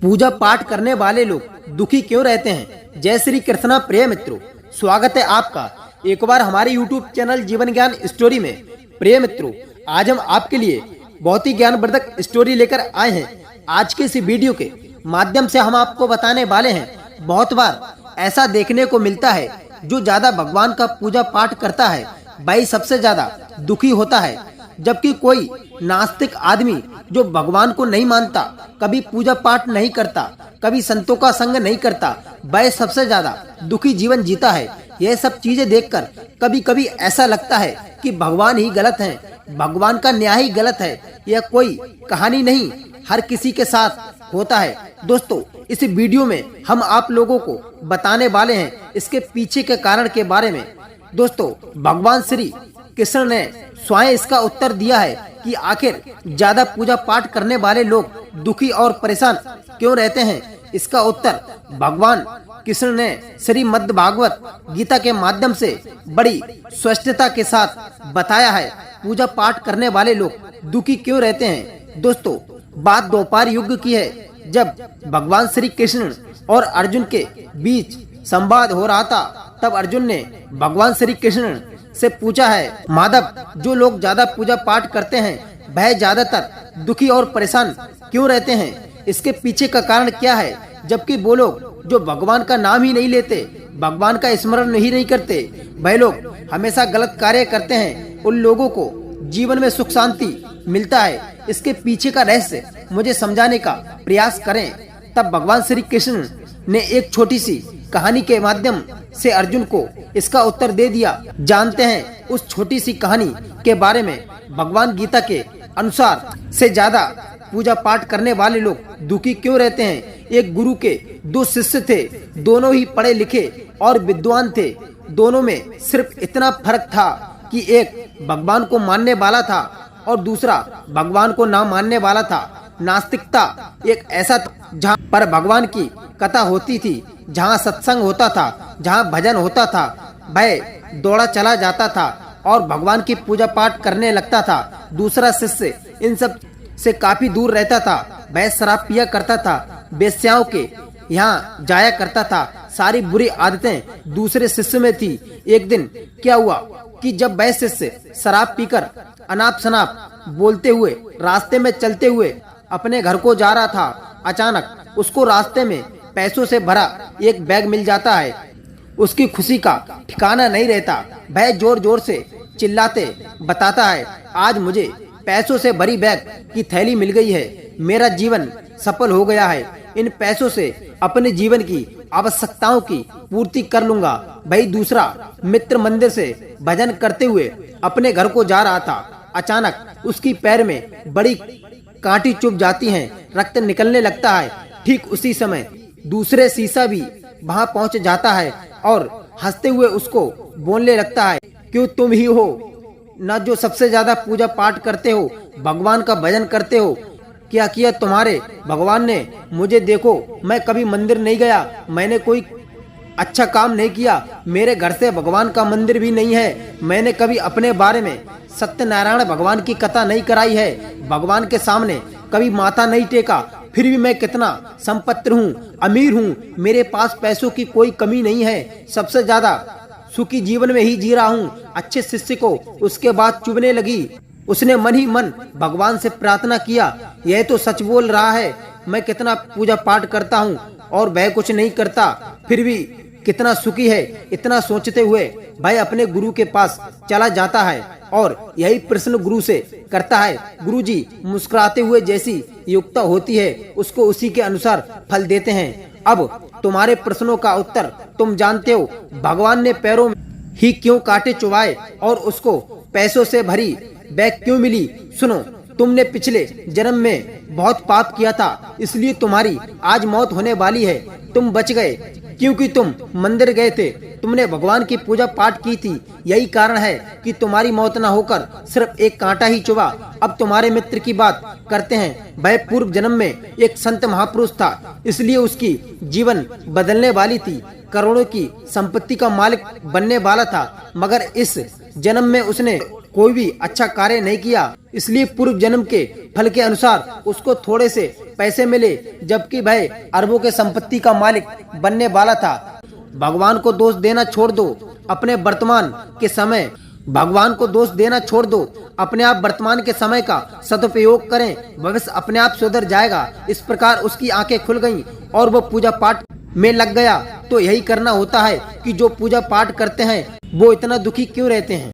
पूजा पाठ करने वाले लोग दुखी क्यों रहते हैं। जय श्री कृष्णा प्रिय मित्रों, स्वागत है आपका एक बार हमारे यूट्यूब चैनल जीवन ज्ञान स्टोरी में। प्रिय मित्रों, आज हम आपके लिए बहुत ही ज्ञानवर्धक स्टोरी लेकर आए हैं। आज के इस वीडियो के माध्यम से हम आपको बताने वाले हैं, बहुत बार ऐसा देखने को मिलता है जो ज्यादा भगवान का पूजा पाठ करता है वही सबसे ज्यादा दुखी होता है, जबकि कोई नास्तिक आदमी जो भगवान को नहीं मानता, कभी पूजा पाठ नहीं करता, कभी संतों का संग नहीं करता, वह सबसे ज्यादा दुखी जीवन जीता है। यह सब चीजें देखकर कभी कभी ऐसा लगता है कि भगवान ही गलत हैं, भगवान का न्याय ही गलत है। यह कोई कहानी नहीं, हर किसी के साथ होता है। दोस्तों, इस वीडियो में हम आप लोगों को बताने वाले हैं इसके पीछे के कारण के बारे में। दोस्तों, भगवान श्री कृष्ण ने स्वयं इसका उत्तर दिया है कि आखिर ज्यादा पूजा पाठ करने वाले लोग दुखी और परेशान क्यों रहते हैं। इसका उत्तर भगवान कृष्ण ने श्रीमद् भागवत गीता के माध्यम से बड़ी स्पष्टता के साथ बताया है। पूजा पाठ करने वाले लोग दुखी क्यों रहते हैं। दोस्तों, बात द्वापर युग की है, जब भगवान श्री कृष्ण और अर्जुन के बीच संवाद हो रहा था। तब अर्जुन ने भगवान श्री कृष्ण से पूछा है, माधव, जो लोग ज्यादा पूजा पाठ करते हैं वह ज्यादातर दुखी और परेशान क्यों रहते हैं। इसके पीछे का कारण क्या है, जबकि वो लोग जो भगवान का नाम ही नहीं लेते, भगवान का स्मरण ही नहीं करते, वह लोग हमेशा गलत कार्य करते हैं। उन लोगों को जीवन में सुख शांति मिलता है। इसके पीछे का रहस्य मुझे समझाने का प्रयास करें। तब भगवान श्री कृष्ण ने एक छोटी सी कहानी के माध्यम से अर्जुन को इसका उत्तर दे दिया। जानते हैं उस छोटी सी कहानी के बारे में। भगवान गीता के अनुसार से ज्यादा पूजा पाठ करने वाले लोग दुखी क्यों रहते हैं। एक गुरु के दो शिष्य थे, दोनों ही पढ़े लिखे और विद्वान थे। दोनों में सिर्फ इतना फर्क था कि एक भगवान को मानने वाला था और दूसरा भगवान को ना मानने वाला था। नास्तिकता एक ऐसा था जहाँ पर भगवान की कथा होती थी, जहाँ सत्संग होता था, जहाँ भजन होता था, वह दौड़ा चला जाता था और भगवान की पूजा पाठ करने लगता था। दूसरा शिष्य इन सब से काफी दूर रहता था, वह शराब पिया करता था, वेश्याओं के यहाँ जाया करता था। सारी बुरी आदतें दूसरे शिष्य में थी। एक दिन क्या हुआ कि जब वह शिष्य शराब पीकर अनाप शनाप बोलते हुए रास्ते में चलते हुए अपने घर को जा रहा था, अचानक उसको रास्ते में पैसों से भरा एक बैग मिल जाता है। उसकी खुशी का ठिकाना नहीं रहता। वह जोर जोर से चिल्लाते बताता है, आज मुझे पैसों से भरी बैग की थैली मिल गई है, मेरा जीवन सफल हो गया है। इन पैसों से अपने जीवन की आवश्यकताओं की पूर्ति कर लूंगा। वही दूसरा मित्र मंदिर से भजन करते हुए अपने घर को जा रहा था। अचानक उसकी पैर में बड़ी कांटी चुभ जाती हैं, रक्त निकलने लगता है। ठीक उसी समय दूसरे शीशा भी वहां पहुंच जाता है और हंसते हुए उसको बोलने लगता है, क्यों तुम ही हो न जो सबसे ज्यादा पूजा पाठ करते हो, भगवान का भजन करते हो। क्या किया तुम्हारे भगवान ने। मुझे देखो, मैं कभी मंदिर नहीं गया, मैंने कोई अच्छा काम नहीं किया, मेरे घर से भगवान का मंदिर भी नहीं है, मैंने कभी अपने बारे में सत्यनारायण भगवान की कथा नहीं कराई है, भगवान के सामने कभी माथा नहीं टेका, फिर भी मैं कितना संपन्न हूँ, अमीर हूँ, मेरे पास पैसों की कोई कमी नहीं है, सबसे ज्यादा सुखी जीवन में ही जी रहा हूँ। अच्छे शिष्य को उसके बाद चुभने लगी। उसने मन ही मन भगवान से प्रार्थना किया, यह तो सच बोल रहा है, मैं कितना पूजा पाठ करता हूँ और वह कुछ नहीं करता, फिर भी कितना सुखी है। इतना सोचते हुए भाई अपने गुरु के पास चला जाता है और यही प्रश्न गुरु से करता है। गुरुजी मुस्कुराते हुए जैसी युक्ता होती है उसको उसी के अनुसार फल देते हैं। अब तुम्हारे प्रश्नों का उत्तर तुम जानते हो। भगवान ने पैरों में ही क्यों कांटे चुभाए और उसको पैसों से भरी बैग क्यों मिली। सुनो, तुमने पिछले जन्म में बहुत पाप किया था, इसलिए तुम्हारी आज मौत होने वाली है। तुम बच गए क्योंकि तुम मंदिर गए थे, तुमने भगवान की पूजा पाठ की थी, यही कारण है कि तुम्हारी मौत न होकर सिर्फ एक कांटा ही चुभा। अब तुम्हारे मित्र की बात करते हैं। वह पूर्व जन्म में एक संत महापुरुष था, इसलिए उसकी जीवन बदलने वाली थी, करोड़ों की संपत्ति का मालिक बनने वाला था, मगर इस जन्म में उसने कोई भी अच्छा कार्य नहीं किया, इसलिए पूर्व जन्म के फल के अनुसार उसको थोड़े से पैसे मिले, जबकि वह अरबों के संपत्ति का मालिक बनने वाला था। भगवान को दोष देना छोड़ दो, अपने वर्तमान के समय भगवान को दोष देना छोड़ दो, अपने आप वर्तमान के समय का सदुपयोग करें, भविष्य अपने आप सुधर जाएगा। इस प्रकार उसकी आंखें खुल गईं और वो पूजा पाठ में लग गया। तो यही करना होता है कि जो पूजा पाठ करते हैं वो इतना दुखी क्यों रहते हैं।